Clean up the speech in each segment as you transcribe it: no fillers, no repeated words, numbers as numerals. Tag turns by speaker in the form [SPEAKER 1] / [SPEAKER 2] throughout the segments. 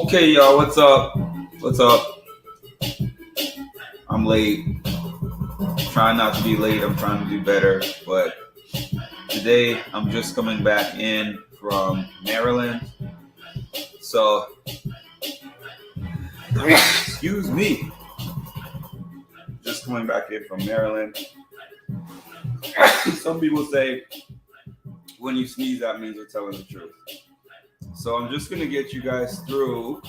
[SPEAKER 1] Okay, y'all, what's up? What's up? I'm late. Trying not to be late. I'm trying to do better. But today, I'm just coming back in from Maryland. So, excuse me. Just coming back in from Maryland. Some people say when you sneeze, that means you're telling the truth. So, I'm just going to get you guys through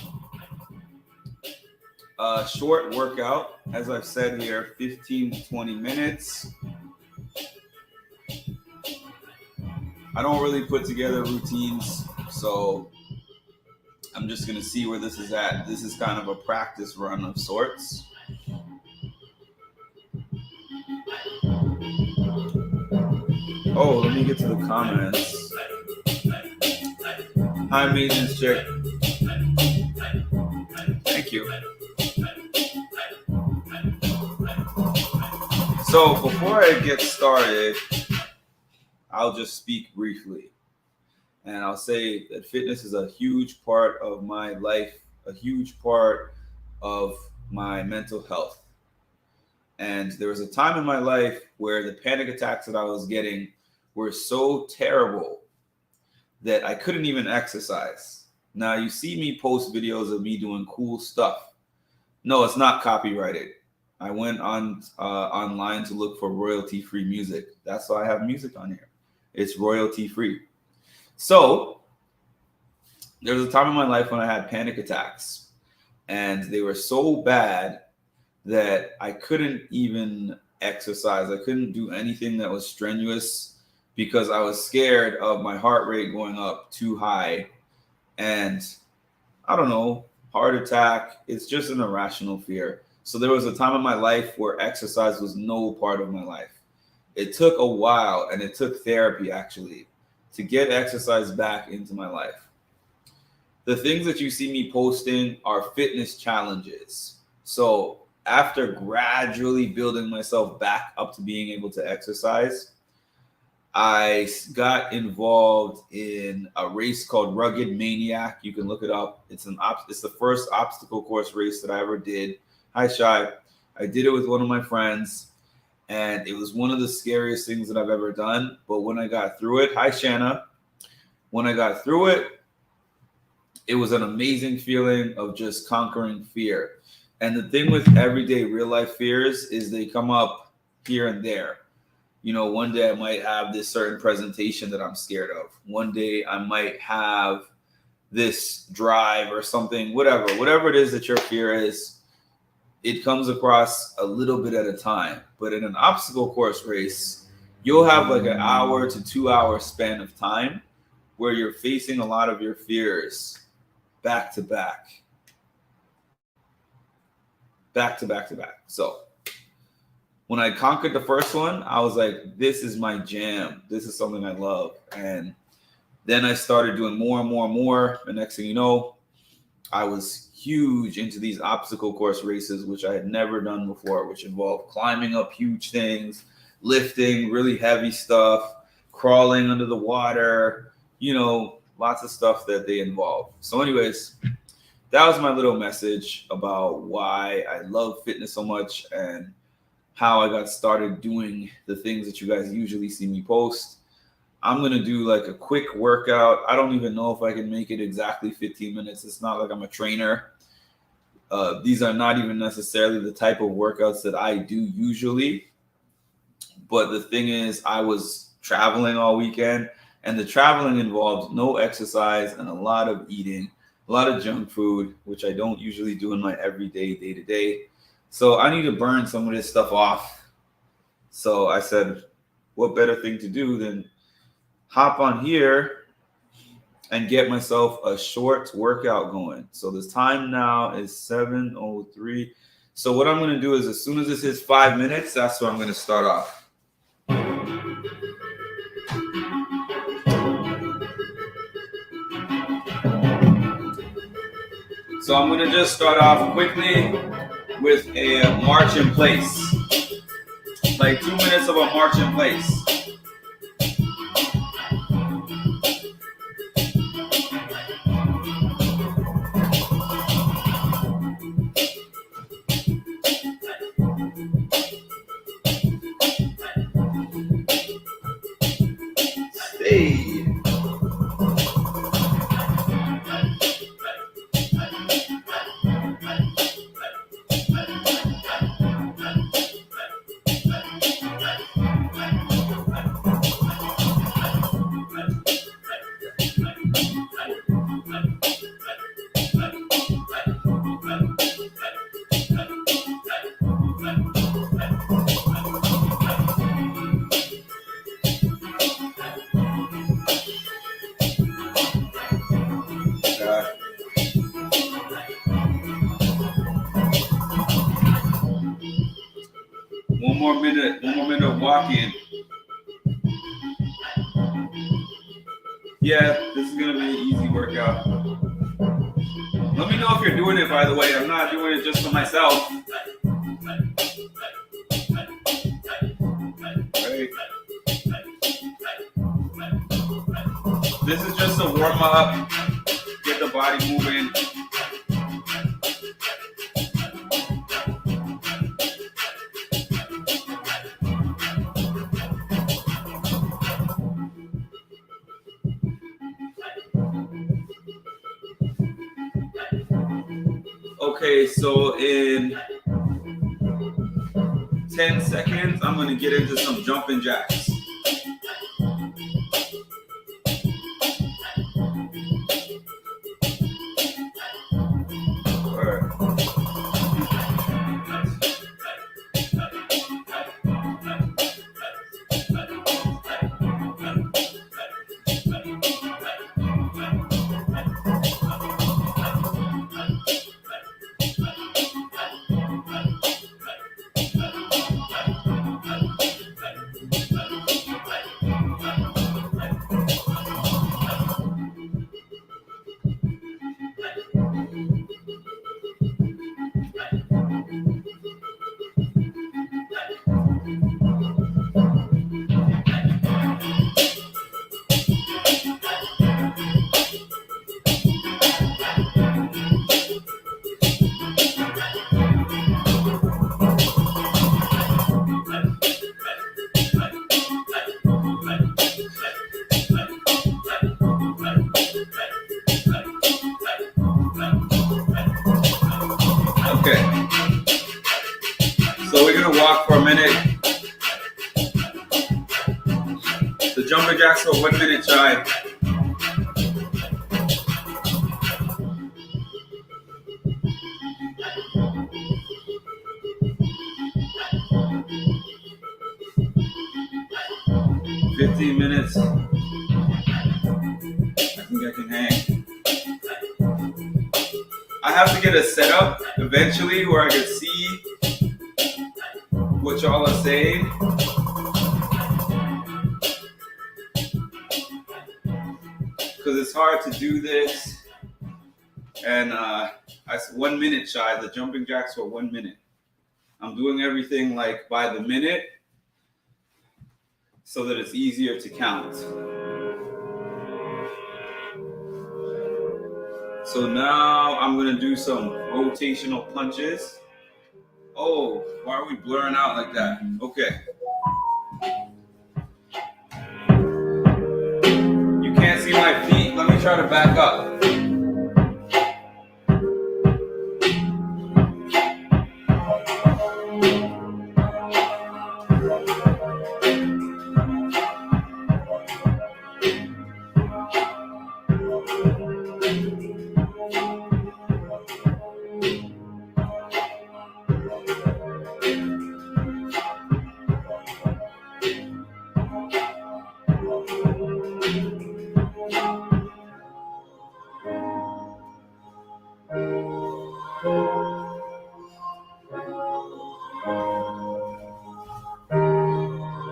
[SPEAKER 1] a short workout. As I've said here, 15 to 20 minutes. I don't really put together routines, so I'm just going to see where this is at. This is kind of a practice run of sorts. Oh, let me get to the comments. Hi, maintenance chick. Thank you. So before I get started, I'll just speak briefly. And I'll say that fitness is a huge part of my life, a huge part of my mental health. And there was a time in my life where the panic attacks that I was getting were so terrible that I couldn't even exercise. Now, you see me post videos of me doing cool stuff. No, it's not copyrighted. I went on online to look for royalty-free music. That's why I have music on here. It's royalty-free. So there was a time in my life when I had panic attacks, and they were so bad that I couldn't even exercise. I couldn't do anything that was strenuous because I was scared of my heart rate going up too high. And I don't know, heart attack, it's just an irrational fear. So there was a time in my life where exercise was no part of my life. It took a while, and it took therapy actually, to get exercise back into my life. The things that you see me posting are fitness challenges. So after gradually building myself back up to being able to exercise, I got involved in a race called Rugged Maniac. You can look it up. It's the first obstacle course race that I ever did. Hi, Shai. I did it with one of my friends, and it was one of the scariest things that I've ever done. But when I got through it, hi, Shanna. When I got through it, it was an amazing feeling of just conquering fear. And the thing with everyday real life fears is they come up here and there. You know, one day I might have this certain presentation that I'm scared of. One day I might have this drive or something, whatever it is that your fear is, it comes across a little bit at a time. But in an obstacle course race, you'll have like an hour to 2 hour span of time where you're facing a lot of your fears back to back. So when I conquered the first one, I was like, this is my jam. This is something I love. And then I started doing more and more and more. The next thing you know, I was huge into these obstacle course races, which I had never done before, which involved climbing up huge things, lifting really heavy stuff, crawling under the water, you know, lots of stuff that they involve. So anyways, that was my little message about why I love fitness so much and how I got started doing the things that you guys usually see me post. I'm going to do like a quick workout. I don't even know if I can make it exactly 15 minutes. It's not like I'm a trainer. These are not even necessarily the type of workouts that I do usually. But the thing is, I was traveling all weekend, and the traveling involved no exercise and a lot of eating, a lot of junk food, which I don't usually do in my everyday, day-to-day. So I need to burn some of this stuff off. So I said, what better thing to do than hop on here and get myself a short workout going. So the time now is 7:03. So what I'm going to do is as soon as this hits 5 minutes, that's when I'm going to start off. So I'm going to just start off quickly with a march in place. Like 2 minutes of a march in place. more minute of walking. Yeah, this is gonna be an easy workout. Let me know if you're doing it, by the way. I'm not doing it just for myself. Right. This is just a warm up. Get the body moving. Okay, so in 10 seconds, I'm gonna get into some jumping jacks. Okay, so we're gonna walk for a minute. The jumping jacks are 1 minute shy. Minutes. I think I can hang. I have to get a setup eventually where I can see what y'all are saying. Because it's hard to do this. And I 1 minute shy. The jumping jacks were 1 minute. I'm doing everything like by the minute, so that it's easier to count. So now I'm gonna do some rotational punches. Oh, why are we blurring out like that? Okay. You can't see my feet. Let me try to back up.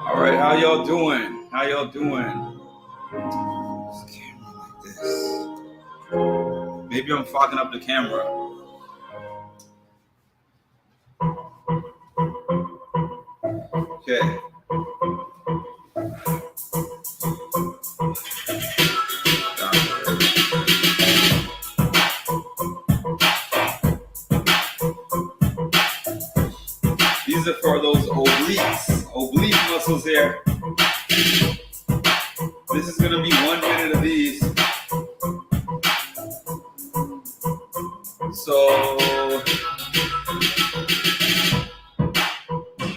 [SPEAKER 1] All right, how y'all doing? How y'all doing? This camera like this. Maybe I'm fogging up the camera. Okay. These are for those oblique muscles here. This is gonna be 1 minute of these. So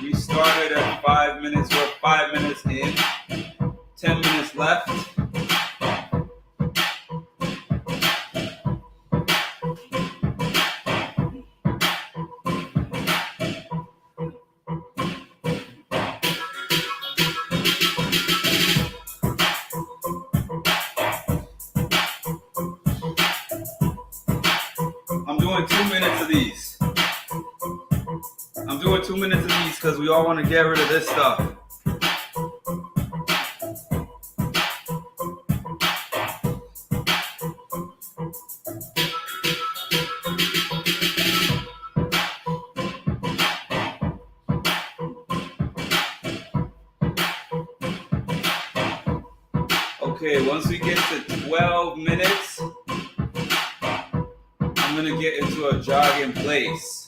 [SPEAKER 1] we started at 5 minutes. We're 5 minutes in. 10 minutes left. I'm doing 2 minutes of these. I'm doing 2 minutes of these because we all want to get rid of this stuff. Okay, once we get to 12 minutes, I'm gonna get into a jog in place.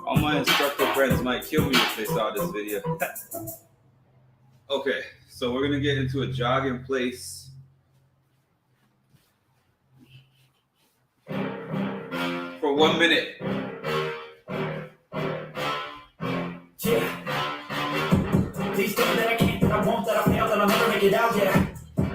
[SPEAKER 1] All my instructor friends might kill me if they saw this video. Okay, so we're gonna get into a jog in place. For 1 minute.
[SPEAKER 2] Yeah. Please tell me that I can't, that I won't, that I fail, that I'll never make it out, yeah.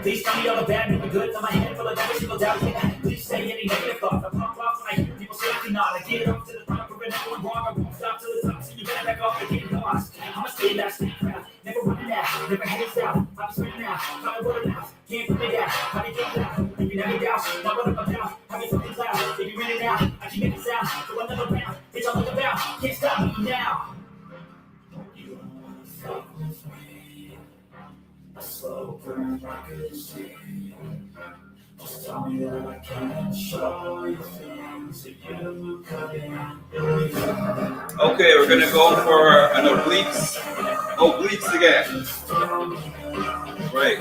[SPEAKER 2] Please tell me all the bad and the good, that my head full of every single doubt, yeah. Please say any negative thoughts, I pump off when I hear people say I cannot. I get up to the top, prevent going wrong, I won't stop till the top, so you better back off and get lost. I'ma stay loud, stay proud, never running out, never headed south, I'll be screaming out, try to word it out, can't put me down, how do you get down, if you never doubt, not what I'm about, have you fucking cloud, if you ran it out, I can make it sound, so another round, it's all I'm about, can't stop me now. You don't wanna fuck with me. A slow burn like a disease. Just tell me that I can show you things that you couldn't.
[SPEAKER 1] Okay, we're gonna go for an obliques. Obliques again. Right.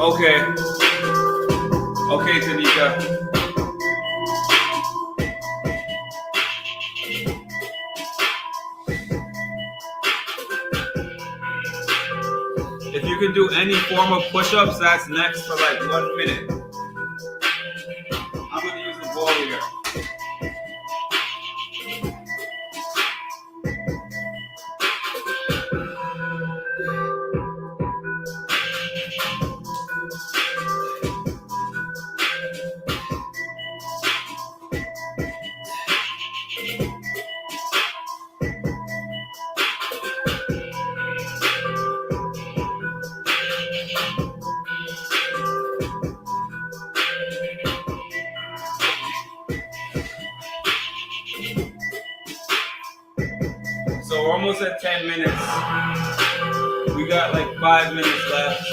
[SPEAKER 1] Okay. Okay, Tanika. If you can do any form of push-ups, that's next for like 1 minute. I'm gonna use the ball here. So we're almost at 10 minutes. We got like 5 minutes left.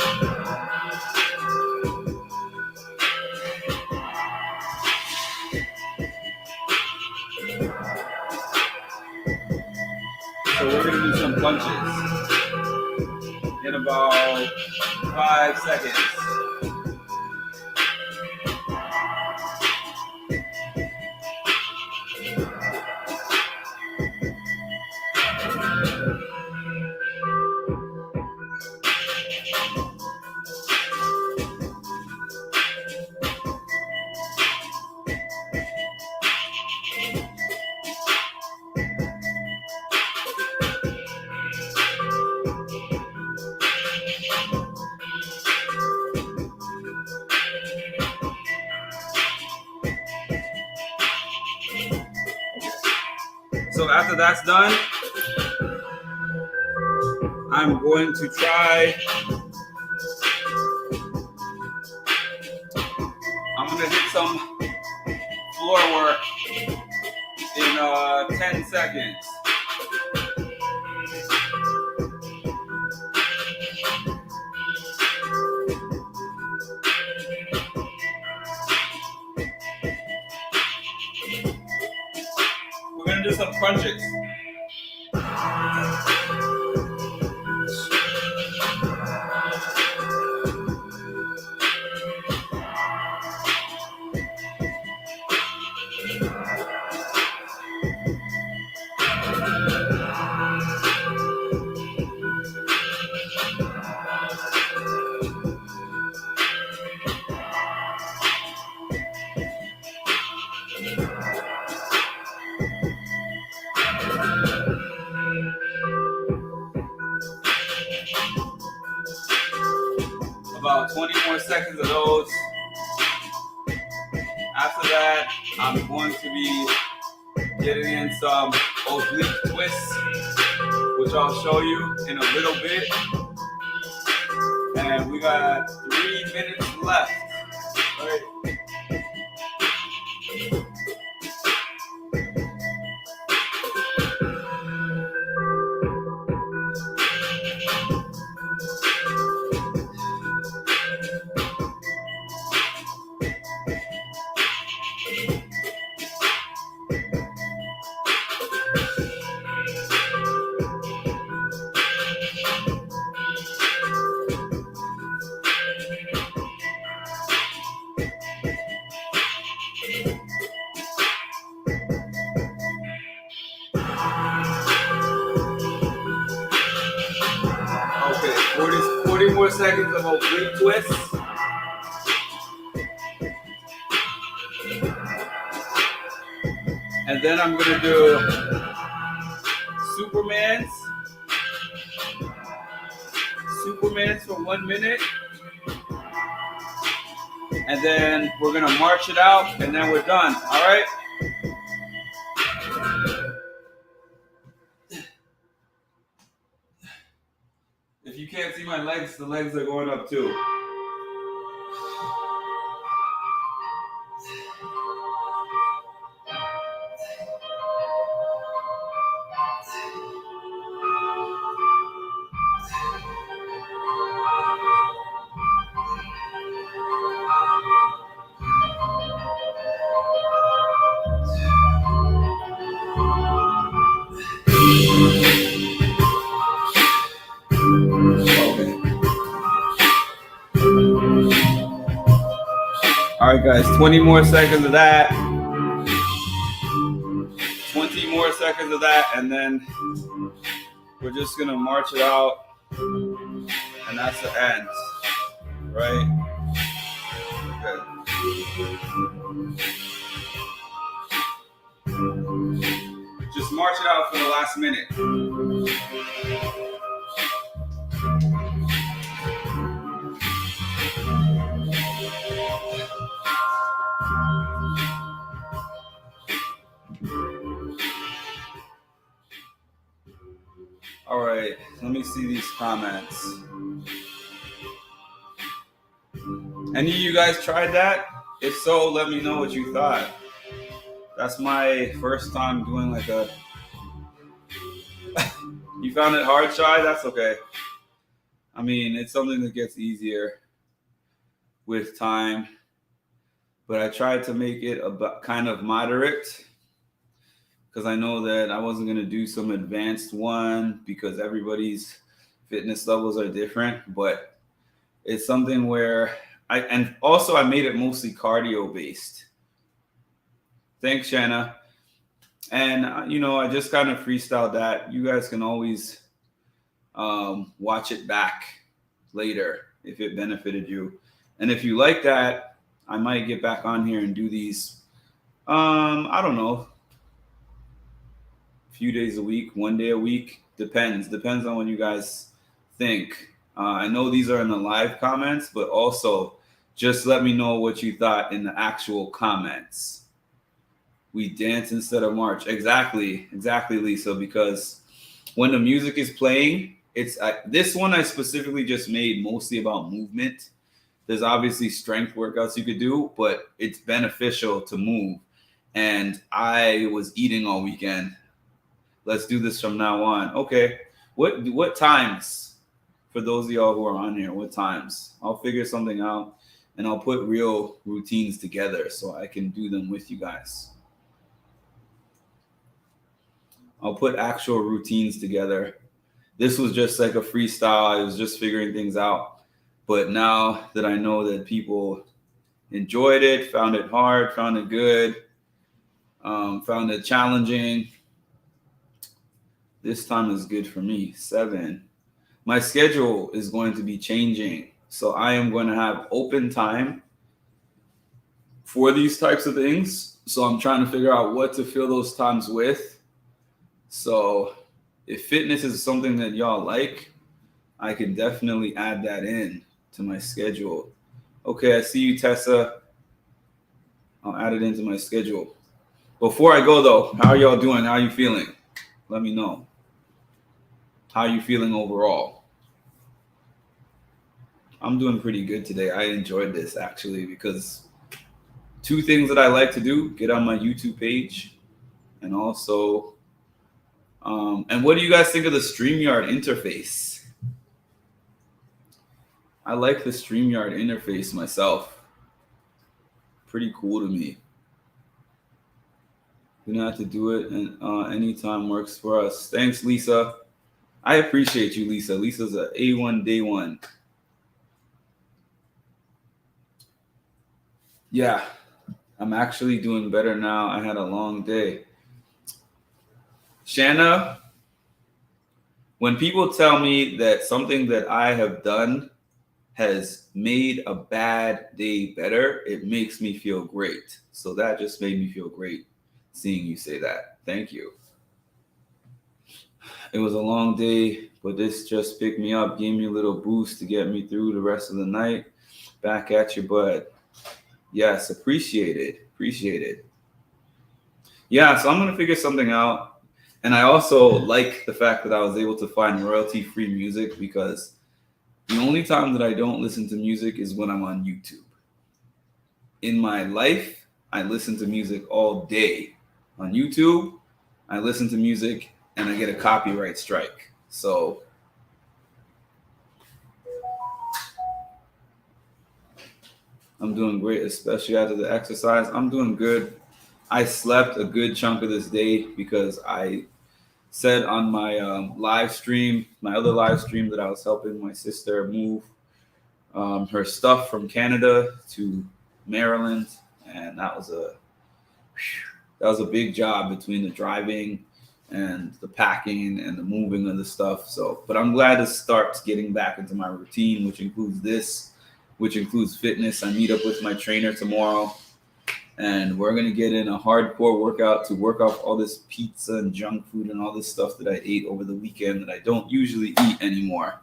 [SPEAKER 1] So we're gonna do some punches in about 5 seconds. So after that's done, I'm going to try. I'm going to hit some floor work in 10 seconds. gonna do some crunches. About 20 more seconds of those. After that, I'm going to be getting in some oblique twists, which I'll show you in a little bit. And we got 3 minutes left. All right. Okay, 40 more seconds of oblique twists. And then I'm gonna do Supermans for 1 minute. And then we're gonna march it out and then we're done, all right? If you can't see my legs, the legs are going up too. All right, guys, 20 more seconds of that. 20 more seconds of that, and then we're just gonna march it out, and that's the end, right? Okay. Just march it out for the last minute. All right, let me see these comments. Any of you guys tried that? If so, let me know what you thought. That's my first time doing like a... You found it hard, Shy? That's okay. I mean, it's something that gets easier with time. But I tried to make it a kind of moderate, because I know that I wasn't going to do some advanced one because everybody's fitness levels are different, but it's something where and also I made it mostly cardio based. Thanks, Shanna. And, I just kind of freestyled that. You guys can always watch it back later if it benefited you. And if you like that, I might get back on here and do these, I don't know, few days a week, 1 day a week, depends on what you guys think. I know these are in the live comments, but also just let me know what you thought in the actual comments. We dance instead of march. Exactly, Lisa, because when the music is playing, it's this one I specifically just made mostly about movement. There's obviously strength workouts you could do, but it's beneficial to move. And I was eating all weekend. Let's do this from now on. Okay. What times, for those of y'all who are on here, what times? I'll figure something out and I'll put real routines together so I can do them with you guys. I'll put actual routines together. This was just like a freestyle. I was just figuring things out. But now that I know that people enjoyed it, found it hard, found it good, found it challenging, this time is good for me. 7. My schedule is going to be changing. So I am going to have open time for these types of things. So I'm trying to figure out what to fill those times with. So if fitness is something that y'all like, I can definitely add that in to my schedule. Okay, I see you, Tessa. I'll add it into my schedule. Before I go though, how are y'all doing? How are you feeling? Let me know. How are you feeling overall? I'm doing pretty good today. I enjoyed this actually because 2 things that I like to do: get on my YouTube page, and also, and what do you guys think of the StreamYard interface? I like the StreamYard interface myself. Pretty cool to me. You don't have to do it, and anytime works for us. Thanks, Lisa. I appreciate you, Lisa. Lisa's a A1 day one. Yeah, I'm actually doing better now. I had a long day. Shanna, when people tell me that something that I have done has made a bad day better, it makes me feel great. So that just made me feel great seeing you say that. Thank you. It was a long day, but this just picked me up, gave me a little boost to get me through the rest of the night. Back at you, bud. Yes, appreciate it. Appreciate it. Yeah, so I'm going to figure something out. And I also like the fact that I was able to find royalty-free music, because the only time that I don't listen to music is when I'm on YouTube. In my life, I listen to music all day. On YouTube, I listen to music and I get a copyright strike. So I'm doing great, especially after the exercise. I'm doing good. I slept a good chunk of this day because I said on my live stream, my other live stream, that I was helping my sister move her stuff from Canada to Maryland, and that was a big job between the driving and the packing and the moving of the stuff. So, but I'm glad to start getting back into my routine, which includes fitness. I meet up with my trainer tomorrow, and we're going to get in a hardcore workout to work off all this pizza and junk food and all this stuff that I ate over the weekend that I don't usually eat anymore.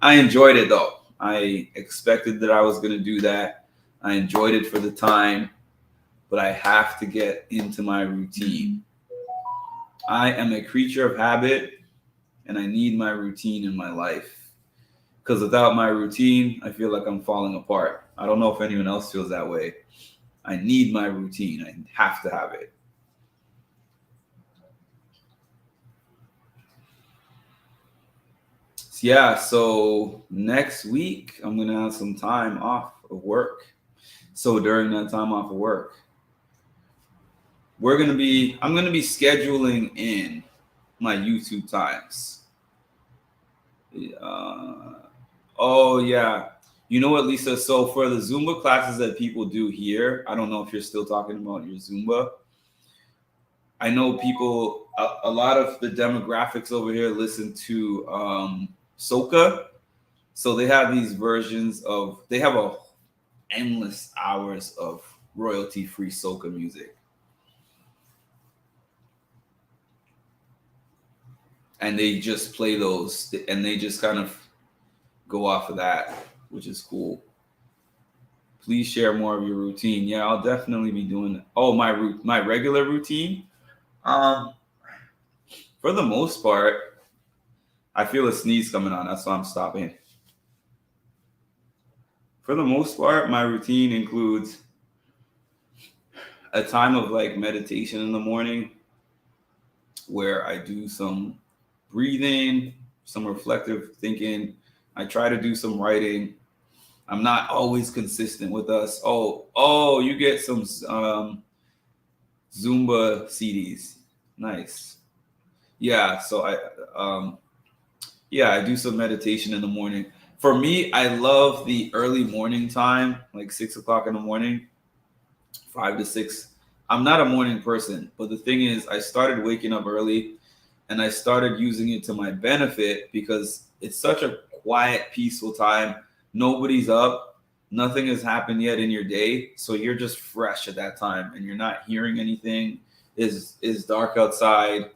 [SPEAKER 1] I enjoyed it though. I expected that I was going to do that. I enjoyed it for the time, but I have to get into my routine. I am a creature of habit, and I need my routine in my life, because without my routine, I feel like I'm falling apart. I don't know if anyone else feels that way. I need my routine. I have to have it. Yeah, so next week, I'm going to have some time off of work. So during that time off of work, I'm going to be scheduling in my YouTube times. Oh, yeah. You know what, Lisa? So for the Zumba classes that people do here, I don't know if you're still talking about your Zumba. I know people, a lot of the demographics over here listen to soca. So they have these versions of, they have endless hours of royalty-free soca music. And they just play those, and they just kind of go off of that, which is cool. Please share more of your routine. Yeah, I'll definitely be doing it. Oh, my regular routine. For the most part, I feel a sneeze coming on. That's why I'm stopping. For the most part, my routine includes a time of like meditation in the morning, where I do some breathing, some reflective thinking. I try to do some writing. I'm not always consistent with us. Oh, you get some Zumba CDs. Nice. Yeah, so I do some meditation in the morning. For me, I love the early morning time, like 6 o'clock in the morning, 5 to 6. I'm not a morning person, but the thing is, I started waking up early and I started using it to my benefit because it's such a quiet, peaceful time. Nobody's up, nothing has happened yet in your day, so you're just fresh at that time and you're not hearing anything. Is dark outside,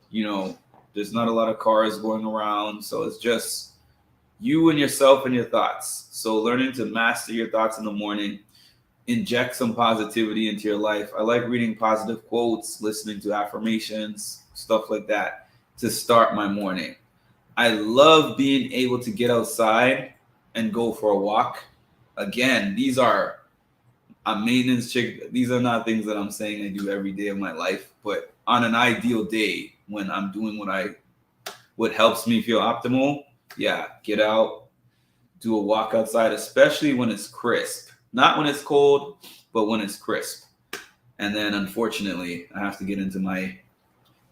[SPEAKER 1] you know, there's not a lot of cars going around, so it's just you and yourself and your thoughts. So learning to master your thoughts in the morning, inject some positivity into your life. I like reading positive quotes, listening to affirmations, stuff like that to start my morning. I love being able to get outside and go for a walk. Again, these are a maintenance chick. These are not things that I'm saying I do every day of my life, but on an ideal day when I'm doing what helps me feel optimal, yeah, get out, do a walk outside, especially when it's crisp. Not when it's cold, but when it's crisp. And then unfortunately, I have to get into my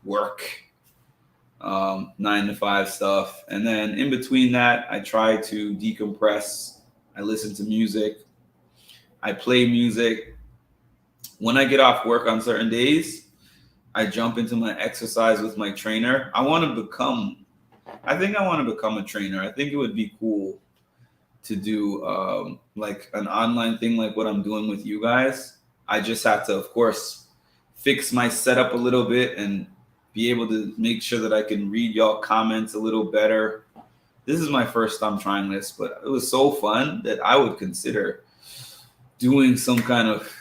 [SPEAKER 1] work, 9 to 5 stuff. And then in between that, I try to decompress. I listen to music. I play music. When I get off work on certain days, I jump into my exercise with my trainer. I think I want to become a trainer. I think it would be cool to do like an online thing like what I'm doing with you guys. I just have to, of course, fix my setup a little bit and be able to make sure that I can read y'all comments a little better. This is my first time trying this, but it was so fun that I would consider doing some kind of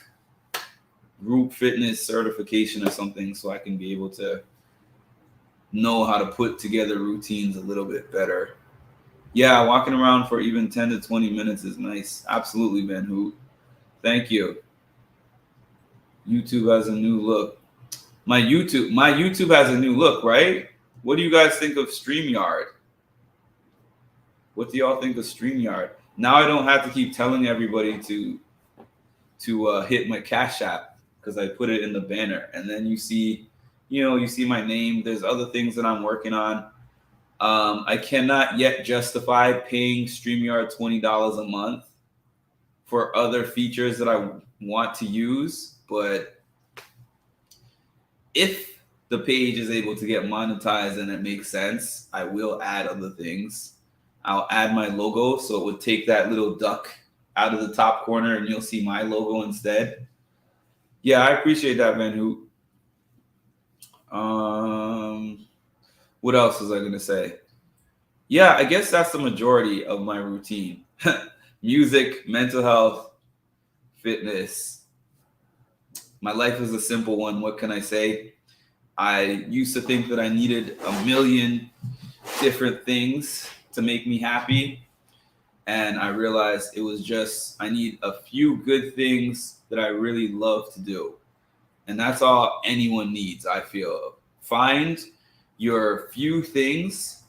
[SPEAKER 1] group fitness certification or something so I can be able to know how to put together routines a little bit better. Yeah, walking around for even 10 to 20 minutes is nice. Absolutely, Van Hoot. Thank you. YouTube has a new look. My YouTube has a new look, right? What do you guys think of StreamYard? What do y'all think of StreamYard? Now I don't have to keep telling everybody to hit my Cash App because I put it in the banner, and then you see my name. There's other things that I'm working on. I cannot yet justify paying StreamYard $20 a month for other features that I want to use, but if the page is able to get monetized and it makes sense, I will add other things. I'll add my logo, so it would take that little duck out of the top corner and you'll see my logo instead. Yeah, I appreciate that, Van Hoot. What else was I going to say? Yeah, I guess that's the majority of my routine. Music, mental health, fitness. My life is a simple one. What can I say? I used to think that I needed a million different things to make me happy. And I realized it was just, I need a few good things that I really love to do. And that's all anyone needs, I feel. Find your few things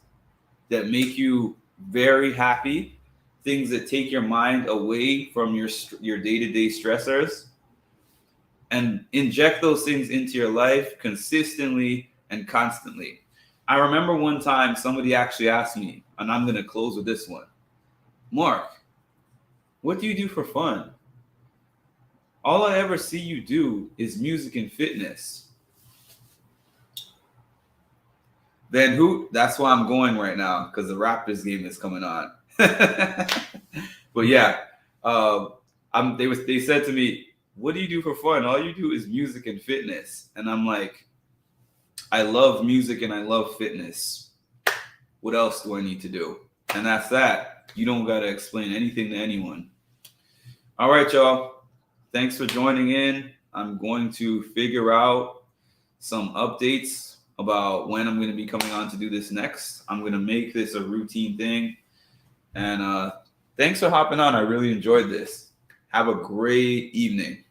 [SPEAKER 1] that make you very happy, things that take your mind away from your day-to-day stressors, and inject those things into your life consistently and constantly. I remember one time somebody actually asked me, and I'm going to close with this one. Mark, what do you do for fun? All I ever see you do is music and fitness. Van Hoot, that's why I'm going right now, because the Raptors game is coming on. But yeah, they said to me, what do you do for fun? All you do is music and fitness. And I'm like, I love music and I love fitness. What else do I need to do? And that's that. You don't got to explain anything to anyone. All right, y'all. Thanks for joining in. I'm going to figure out some updates about when I'm going to be coming on to do this next. I'm going to make this a routine thing. And thanks for hopping on. I really enjoyed this. Have a great evening.